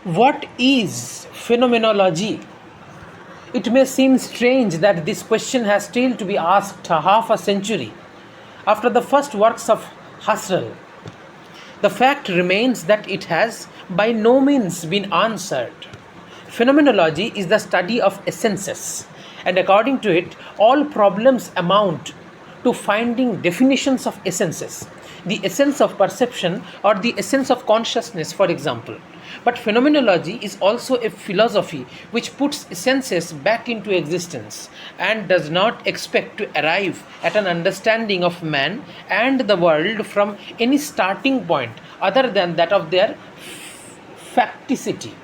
What is phenomenology? It may seem strange that this question has still to be asked half a century after the first works of Husserl. The fact remains that it has by no means been answered. Phenomenology is the study of essences, and according to it, all problems amount to finding definitions of essences, the essence of perception or the essence of consciousness, for example. But phenomenology is also a philosophy which puts essences back into existence and does not expect to arrive at an understanding of man and the world from any starting point other than that of their facticity.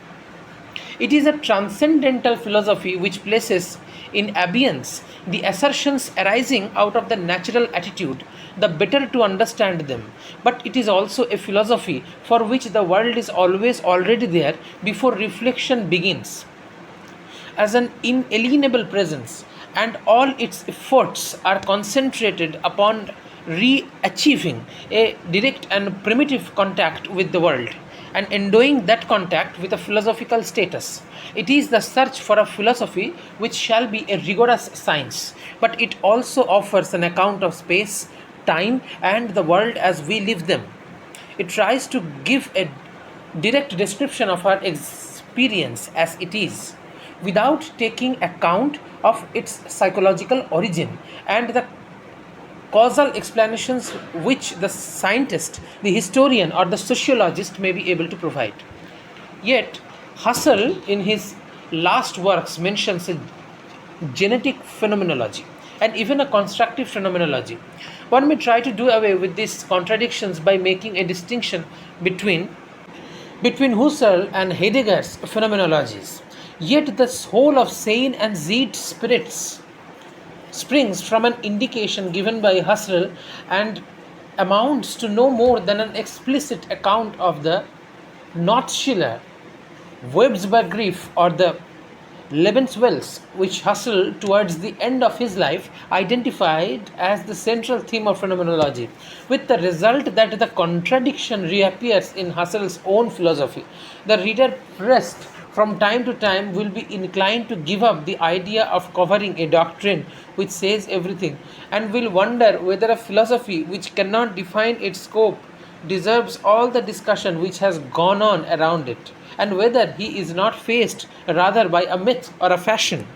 It is a transcendental philosophy which places in abeyance the assertions arising out of the natural attitude, the better to understand them. But it is also a philosophy for which the world is always already there before reflection begins, as an inalienable presence, and all its efforts are concentrated upon re achieving a direct and primitive contact with the world and endowing that contact with a philosophical status. It is the search for a philosophy which shall be a rigorous science, but it also offers an account of space, time, and the world as we live them. It tries to give a direct description of our experience as it is, without taking account of its psychological origin and the causal explanations which the scientist, the historian, or the sociologist may be able to provide. Yet, Husserl, in his last works, mentions a genetic phenomenology and even a constructive phenomenology. One may try to do away with these contradictions by making a distinction between Husserl and Heidegger's phenomenologies. Yet the whole of sane and Zeet spirits springs from an indication given by Husserl and amounts to no more than an explicit account of the Notschiller, Websbegriff, or the Lebenswelt, which Husserl, towards the end of his life, identified as the central theme of phenomenology, with the result that the contradiction reappears in Husserl's own philosophy. The reader pressed from time to time will be inclined to give up the idea of covering a doctrine which says everything, and will wonder whether a philosophy which cannot define its scope deserves all the discussion which has gone on around it, and whether he is not faced rather by a myth or a fashion.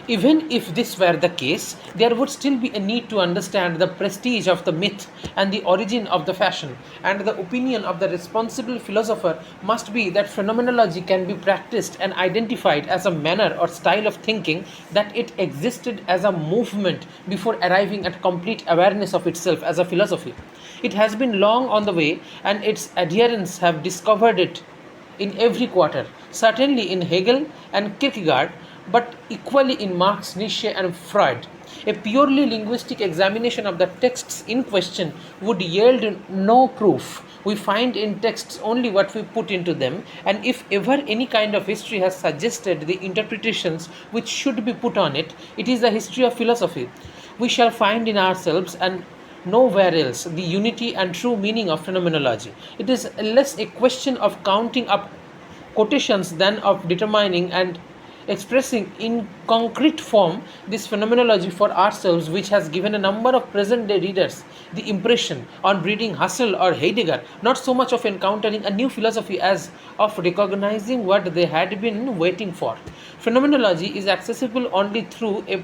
Even if this were the case, there would still be a need to understand the prestige of the myth and the origin of the fashion, and the opinion of the responsible philosopher must be that phenomenology can be practiced and identified as a manner or style of thinking, that it existed as a movement before arriving at complete awareness of itself as a philosophy. It has been long on the way, and its adherents have discovered it in every quarter, certainly in Hegel and Kierkegaard, but equally in Marx, Nietzsche, and Freud. A purely linguistic examination of the texts in question would yield no proof. We find in texts only what we put into them, and if ever any kind of history has suggested the interpretations which should be put on it, it is the history of philosophy. We shall find in ourselves and nowhere else the unity and true meaning of phenomenology. It is less a question of counting up quotations than of determining and expressing in concrete form this phenomenology for ourselves, which has given a number of present day readers the impression, on reading Husserl or Heidegger, not so much of encountering a new philosophy as of recognizing what they had been waiting for. Phenomenology is accessible only through a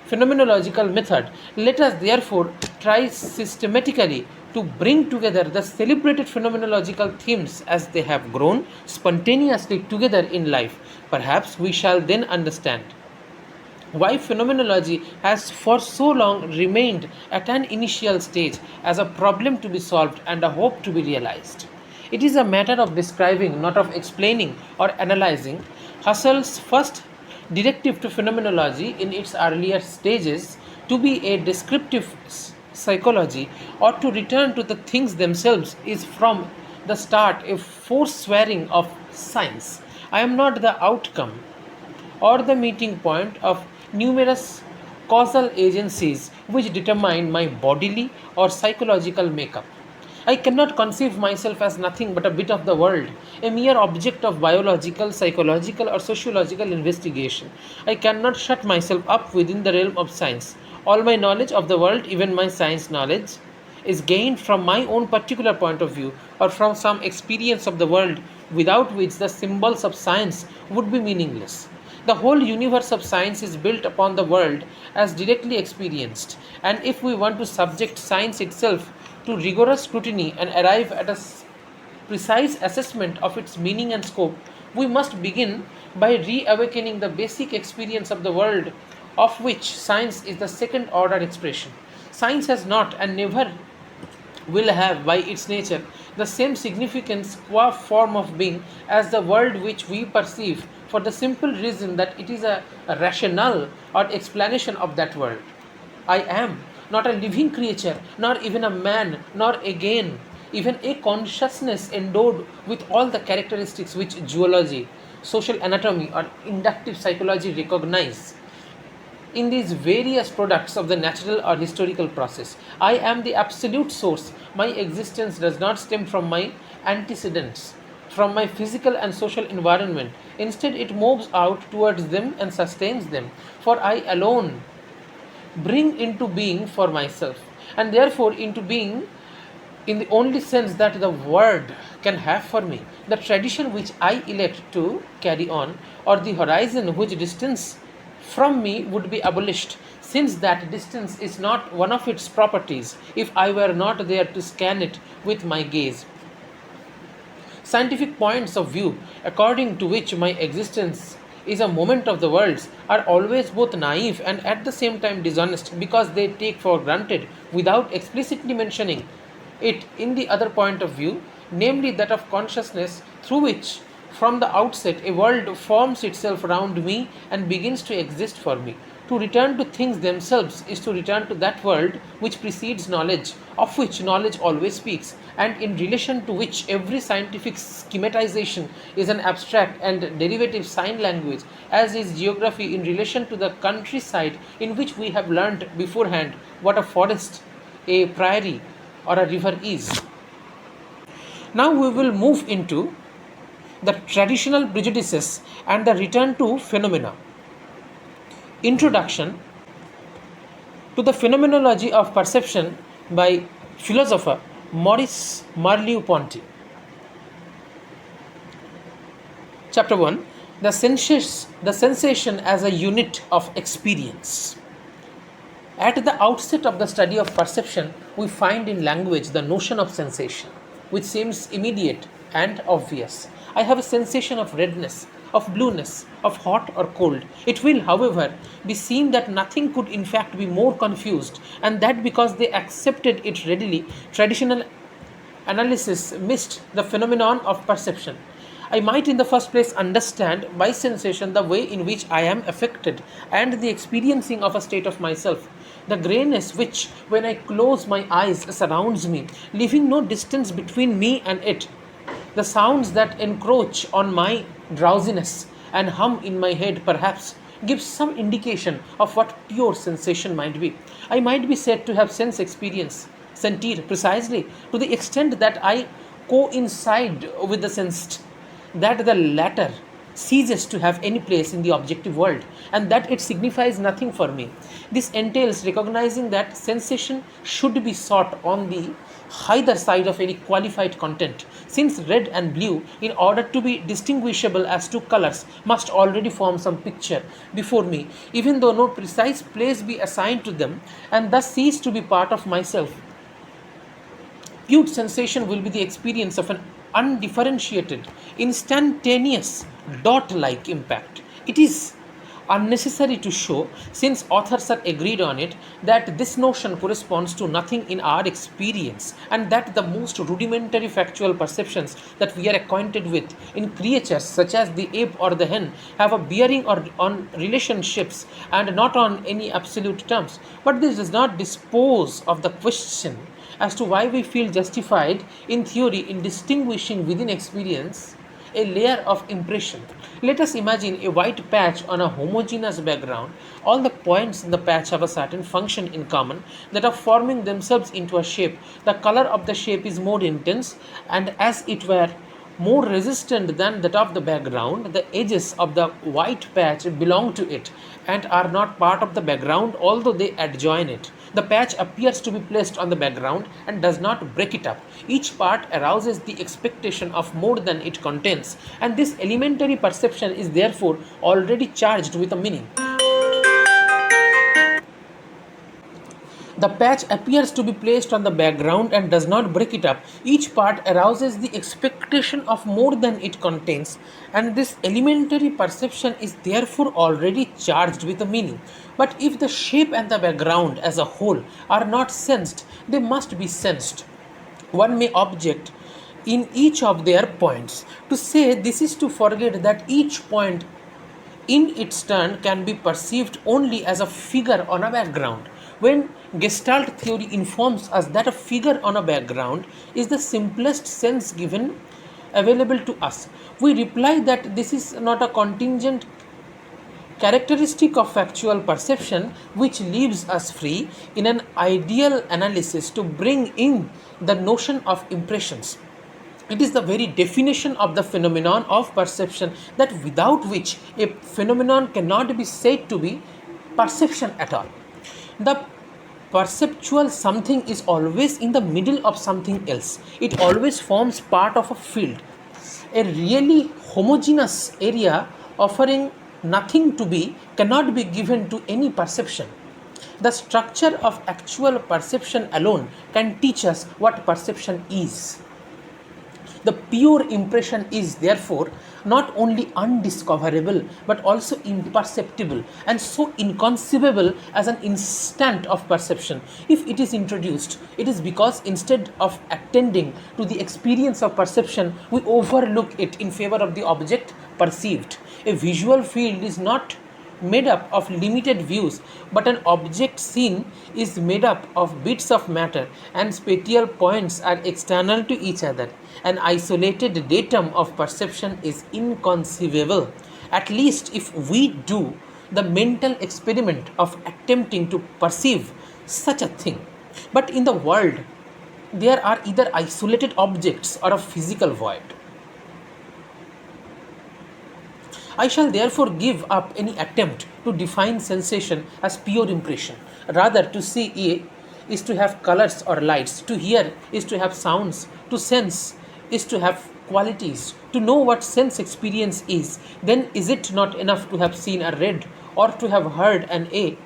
phenomenological method. Let us therefore try systematically to bring together the celebrated phenomenological themes as they have grown spontaneously together in life. Perhaps we shall then understand why phenomenology has for so long remained at an initial stage as a problem to be solved and a hope to be realized. It is a matter of describing, not of explaining or analyzing. Husserl's first directive to phenomenology in its earlier stages to be a descriptive psychology, or to return to the things themselves, is from the start a forswearing of science. I am not the outcome or the meeting point of numerous causal agencies which determine my bodily or psychological makeup. I cannot conceive myself as nothing but a bit of the world, a mere object of biological, psychological, or sociological investigation. I cannot shut myself up within the realm of science. All my knowledge of the world, even my science knowledge, is gained from my own particular point of view or from some experience of the world without which the symbols of science would be meaningless. The whole universe of science is built upon the world as directly experienced, and if we want to subject science itself to rigorous scrutiny and arrive at a precise assessment of its meaning and scope, we must begin by reawakening the basic experience of the world, of which science is the second order expression. Science has not and never will have, by its nature, the same significance qua form of being as the world which we perceive, for the simple reason that it is a rationale or explanation of that world. I am not a living creature, nor even a man, nor again even a consciousness endowed with all the characteristics which zoology, social anatomy, or inductive psychology recognize in these various products of the natural or historical process. I am the absolute source. My existence does not stem from my antecedents, from my physical and social environment. Instead, it moves out towards them and sustains them. For I alone bring into being for myself, and therefore into being in the only sense that the word can have for me, the tradition which I elect to carry on, or the horizon which distance from me would be abolished, since that distance is not one of its properties if I were not there to scan it with my gaze. Scientific points of view, according to which my existence is a moment of the world's, are always both naive and at the same time dishonest, because they take for granted, without explicitly mentioning it, in the other point of view, namely that of consciousness, through which from the outset a world forms itself round me and begins to exist for me. To return to things themselves is to return to that world which precedes knowledge, of which knowledge always speaks, and in relation to which every scientific schematization is an abstract and derivative sign language, as is geography in relation to the countryside in which we have learnt beforehand what a forest, a prairie, or a river is. Now we will move into the traditional prejudices and the return to phenomena. Introduction to the Phenomenology of Perception by philosopher Maurice Merleau-Ponty. Chapter 1. The sensation as a unit of experience. At the outset of the study of perception, we find in language the notion of sensation, which seems immediate and obvious. I have a sensation of redness, of blueness, of hot or cold. It will, however, be seen that nothing could in fact be more confused, and that because they accepted it readily, traditional analysis missed the phenomenon of perception. I might in the first place understand by sensation the way in which I am affected and the experiencing of a state of myself. The greyness which, when I close my eyes, surrounds me, leaving no distance between me and it. The sounds that encroach on my drowsiness and hum in my head perhaps gives some indication of what pure sensation might be. I might be said to have sense experience, sentir, precisely to the extent that I coincide with the sensed, that the latter ceases to have any place in the objective world, and that it signifies nothing for me. This entails recognizing that sensation should be sought on the either side of any qualified content, since red and blue, in order to be distinguishable as two colors, must already form some picture before me, even though no precise place be assigned to them, and thus cease to be part of myself. Pure sensation will be the experience of an undifferentiated, instantaneous, dot-like impact. It is unnecessary to show, since authors are agreed on it, that this notion corresponds to nothing in our experience, and that the most rudimentary factual perceptions that we are acquainted with in creatures such as the ape or the hen have a bearing on relationships and not on any absolute terms. But this does not dispose of the question as to why we feel justified in theory in distinguishing within experience a layer of impression. Let us imagine a white patch on a homogeneous background. All the points in the patch have a certain function in common that are forming themselves into a shape. The color of the shape is more intense and as it were more resistant than that of the background. The edges of the white patch belong to it and are not part of the background, although they adjoin it. The patch appears to be placed on the background and does not break it up. Each part arouses the expectation of more than it contains, and this elementary perception is therefore already charged with a meaning. The patch appears to be placed on the background and does not break it up. Each part arouses the expectation of more than it contains, and this elementary perception is therefore already charged with a meaning. But if the shape and the background as a whole are not sensed, they must be sensed. One may object in each of their points. To say this is to forget that each point in its turn can be perceived only as a figure on a background. When Gestalt theory informs us that a figure on a background is the simplest sense given available to us, we reply that this is not a contingent characteristic of factual perception which leaves us free in an ideal analysis to bring in the notion of impressions. It is the very definition of the phenomenon of perception, that without which a phenomenon cannot be said to be perception at all. The perceptual something is always in the middle of something else. It always forms part of a field. A really homogeneous area offering nothing to be cannot be given to any perception. The structure of actual perception alone can teach us what perception is. The pure impression is therefore not only undiscoverable but also imperceptible and so inconceivable as an instant of perception. If it is introduced, it is because instead of attending to the experience of perception, we overlook it in favor of the object perceived. A visual field is not made up of limited views, but an object seen is made up of bits of matter, and spatial points are external to each other. An isolated datum of perception is inconceivable, at least if we do the mental experiment of attempting to perceive such a thing. But in the world, there are either isolated objects or a physical void. I shall therefore give up any attempt to define sensation as pure impression. Rather, to see is to have colors or lights, to hear is to have sounds, to sense is to have qualities. To know what sense experience is, then is it not enough to have seen a red or to have heard an A?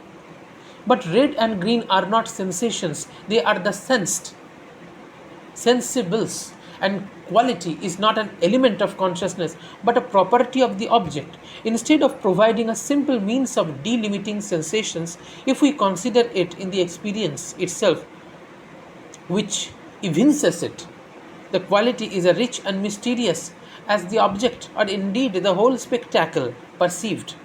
But red and green are not sensations, they are the sensed, sensibles, and quality is not an element of consciousness but a property of the object. Instead of providing a simple means of delimiting sensations, if we consider it in the experience itself which evinces it, the quality is as rich and mysterious as the object or indeed the whole spectacle perceived.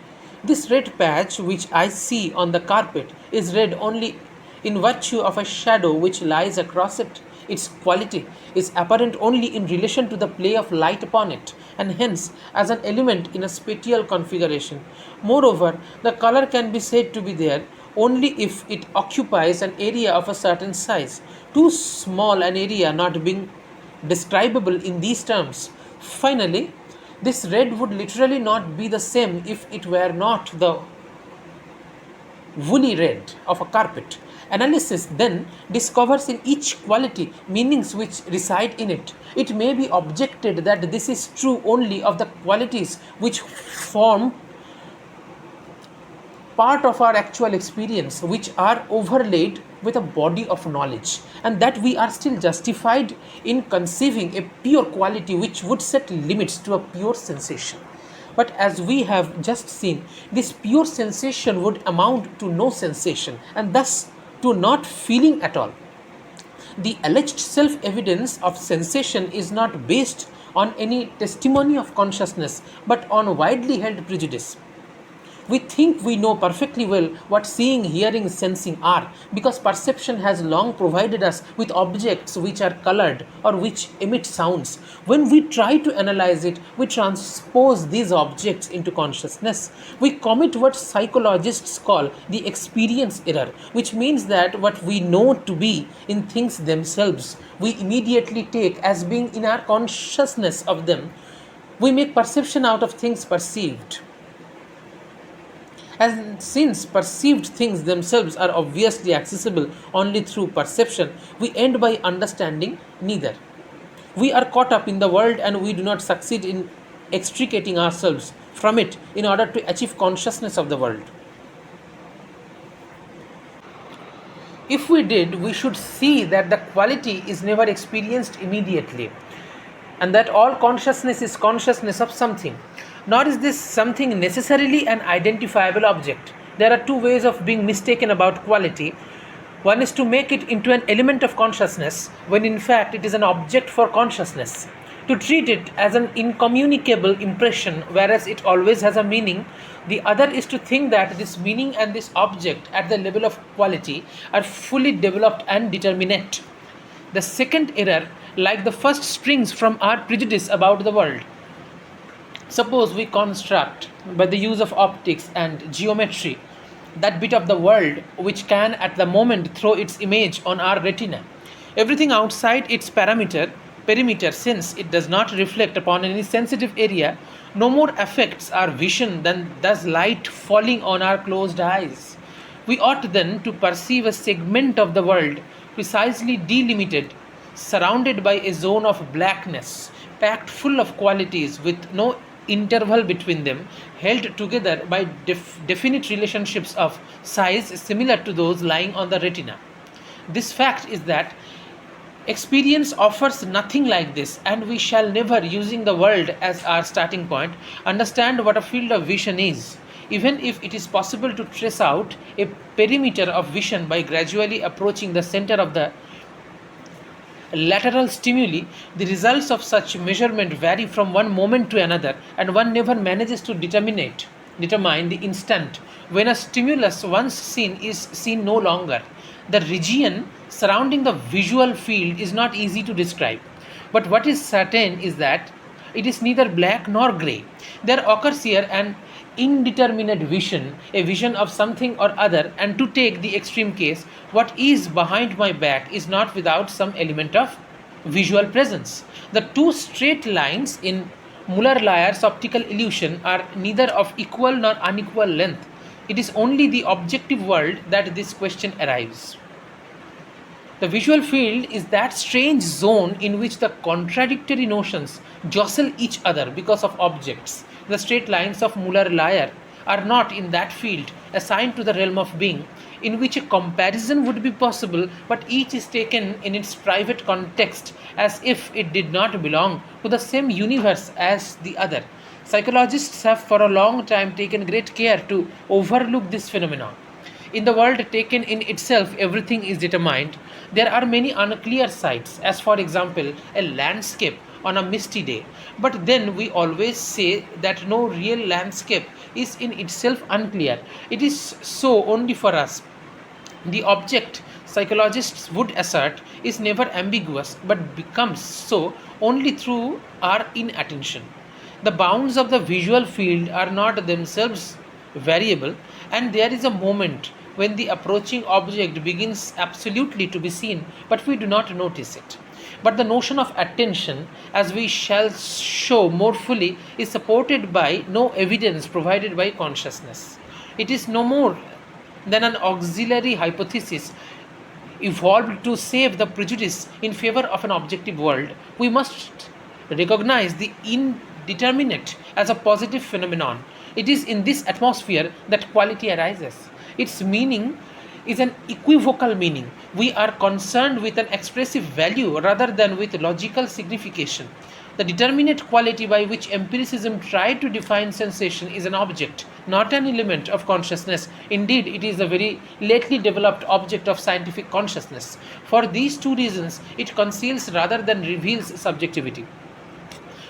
This red patch which I see on the carpet is red only in virtue of a shadow which lies across it. Its quality is apparent only in relation to the play of light upon it, and hence as an element in a spatial configuration. Moreover, the color can be said to be there only if it occupies an area of a certain size, too small an area not being describable in these terms. Finally, this red would literally not be the same if it were not the woolly red of a carpet. Analysis then discovers in each quality meanings which reside in it. It may be objected that this is true only of the qualities which form part of our actual experience, which are overlaid with a body of knowledge, and that we are still justified in conceiving a pure quality which would set limits to a pure sensation. But as we have just seen, this pure sensation would amount to no sensation and thus to not feeling at all. The alleged self-evidence of sensation is not based on any testimony of consciousness but on widely held prejudice. We think we know perfectly well what seeing, hearing, sensing are, because perception has long provided us with objects which are colored or which emit sounds. When we try to analyze it, we transpose these objects into consciousness. We commit what psychologists call the experience error, which means that what we know to be in things themselves, we immediately take as being in our consciousness of them. We make perception out of things perceived. And since perceived things themselves are obviously accessible only through perception, we end by understanding neither. We are caught up in the world and we do not succeed in extricating ourselves from it in order to achieve consciousness of the world. If we did, we should see that the quality is never experienced immediately, and that all consciousness is consciousness of something. Nor is this something necessarily an identifiable object. There are two ways of being mistaken about quality. One is to make it into an element of consciousness, when in fact it is an object for consciousness. To treat it as an incommunicable impression, whereas it always has a meaning. The other is to think that this meaning and this object at the level of quality are fully developed and determinate. The second error, like the first, springs from our prejudice about the world. Suppose we construct, by the use of optics and geometry, that bit of the world which can at the moment throw its image on our retina. Everything outside its perimeter, since it does not reflect upon any sensitive area, no more affects our vision than does light falling on our closed eyes. We ought then to perceive a segment of the world precisely delimited, surrounded by a zone of blackness, packed full of qualities with no interval between them, held together by definite relationships of size similar to those lying on the retina. This fact is that experience offers nothing like this, and we shall never, using the world as our starting point, understand what a field of vision is, even if it is possible to trace out a perimeter of vision by gradually approaching the center of the lateral stimuli. The results of such measurement vary from one moment to another, and one never manages to determine the instant when a stimulus once seen is seen no longer. The region surrounding the visual field is not easy to describe, but what is certain is that it is neither black nor grey. There occurs here an indeterminate vision, a vision of something or other, and to take the extreme case, what is behind my back is not without some element of visual presence. The two straight lines in Muller-Lyer's optical illusion are neither of equal nor unequal length. It is only the objective world that this question arrives. The visual field is that strange zone in which the contradictory notions jostle each other because of objects. The straight lines of Muller-Lyer are not in that field assigned to the realm of being, in which a comparison would be possible, but each is taken in its private context as if it did not belong to the same universe as the other. Psychologists have for a long time taken great care to overlook this phenomenon. In the world taken in itself, everything is determined. There are many unclear sights, as for example, a landscape on a misty day. But then we always say that no real landscape is in itself unclear. It is so only for us. The object, psychologists would assert, is never ambiguous but becomes so only through our inattention. The bounds of the visual field are not themselves variable, and there is a moment when the approaching object begins absolutely to be seen, but we do not notice it. But the notion of attention, as we shall show more fully, is supported by no evidence provided by consciousness. It is no more than an auxiliary hypothesis evolved to save the prejudice in favor of an objective world. We must recognize the indeterminate as a positive phenomenon. It is in this atmosphere that quality arises. Its meaning is an equivocal meaning. We are concerned with an expressive value rather than with logical signification. The determinate quality by which empiricism tried to define sensation is an object, not an element of consciousness. Indeed, it is a very lately developed object of scientific consciousness. For these two reasons, it conceals rather than reveals subjectivity.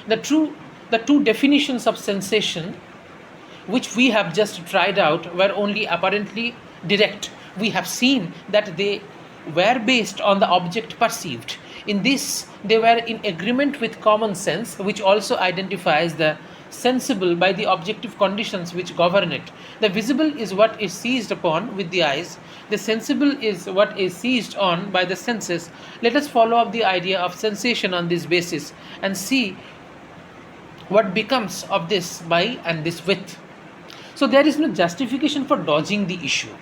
The two definitions of sensation which we have just tried out, were only apparently direct. We have seen that they were based on the object perceived. In this, they were in agreement with common sense, which also identifies the sensible by the objective conditions which govern it. The visible is what is seized upon with the eyes, the sensible is what is seized on by the senses. Let us follow up the idea of sensation on this basis and see what becomes of this by and this with. So there is no justification for dodging the issue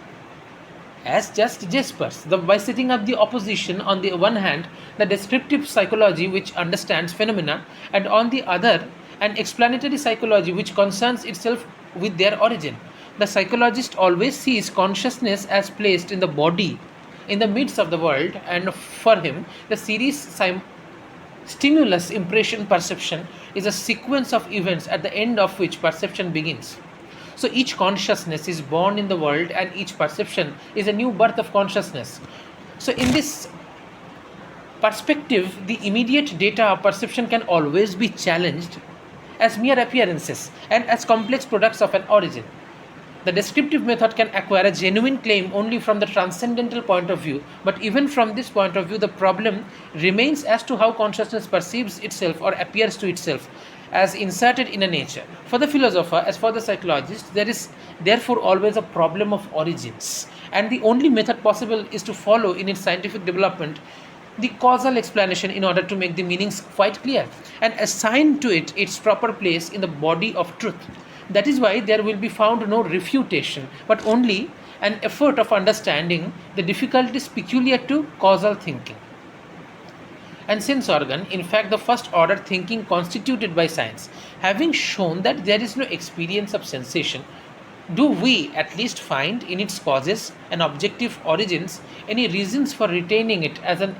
as just Jaspers, by setting up the opposition on the one hand, the descriptive psychology which understands phenomena, and on the other, an explanatory psychology which concerns itself with their origin. The psychologist always sees consciousness as placed in the body, in the midst of the world, and for him, the series stimulus impression perception is a sequence of events at the end of which perception begins. So each consciousness is born in the world and each perception is a new birth of consciousness. So in this perspective, the immediate data of perception can always be challenged as mere appearances and as complex products of an origin. The descriptive method can acquire a genuine claim only from the transcendental point of view, but even from this point of view, the problem remains as to how consciousness perceives itself or appears to itself as inserted in a nature. For the philosopher, as for the psychologist, there is therefore always a problem of origins, and the only method possible is to follow in its scientific development the causal explanation in order to make the meanings quite clear and assign to it its proper place in the body of truth. That is why there will be found no refutation, but only an effort of understanding the difficulties peculiar to causal thinking. And sense organ, in fact, the first order thinking constituted by science, having shown that there is no experience of sensation, do we at least find in its causes and objective origins any reasons for retaining it as an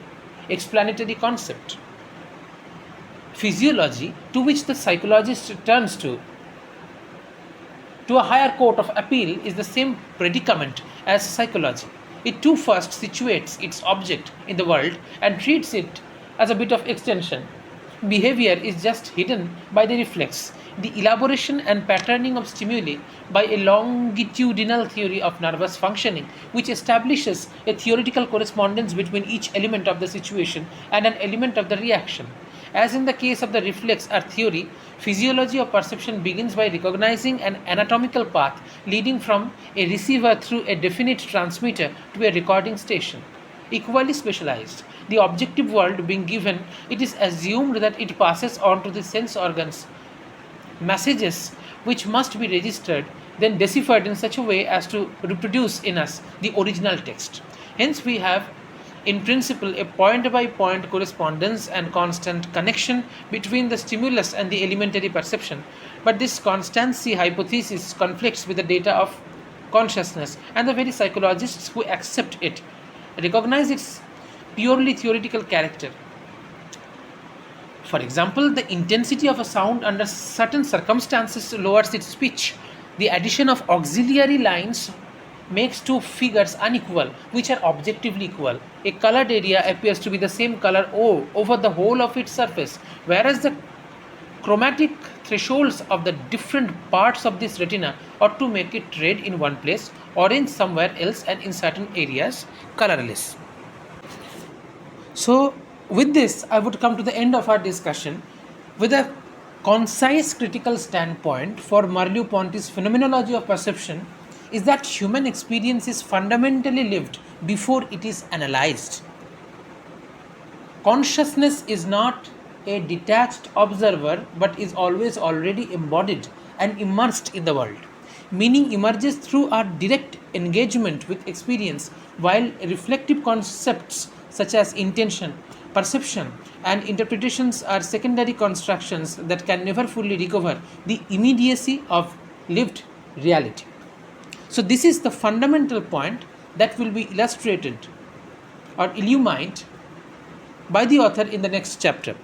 explanatory concept? Physiology, to which the psychologist turns to a higher court of appeal, is the same predicament as psychology. It too first situates its object in the world and treats it as a bit of extension. Behavior is just hidden by the reflex, the elaboration and patterning of stimuli by a longitudinal theory of nervous functioning, which establishes a theoretical correspondence between each element of the situation and an element of the reaction. As in the case of the reflex or theory, physiology of perception begins by recognizing an anatomical path leading from a receiver through a definite transmitter to a recording station. Equally specialized, the objective world being given, it is assumed that it passes on to the sense organs messages which must be registered, then deciphered in such a way as to reproduce in us the original text. Hence we have in principle a point-by-point correspondence and constant connection between the stimulus and the elementary perception. But this constancy hypothesis conflicts with the data of consciousness, and the very psychologists who accept it recognize its purely theoretical character. For example, the intensity of a sound under certain circumstances lowers its pitch. The addition of auxiliary lines makes two figures unequal, which are objectively equal. A colored area appears to be the same color O over the whole of its surface, whereas the chromatic thresholds of the different parts of this retina ought to make it red in one place, orange somewhere else, and in certain areas colorless. So, with this, I would come to the end of our discussion with a concise critical standpoint for Merleau-Ponty's phenomenology of perception is that human experience is fundamentally lived before it is analyzed. Consciousness is not a detached observer but is always already embodied and immersed in the world. Meaning emerges through our direct engagement with experience, while reflective concepts such as intention, perception, and interpretations are secondary constructions that can never fully recover the immediacy of lived reality. So this is the fundamental point that will be illustrated or illumined by the author in the next chapter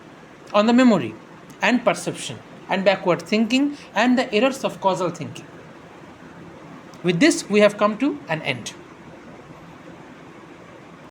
on the memory and perception and backward thinking and the errors of causal thinking. With this, we have come to an end.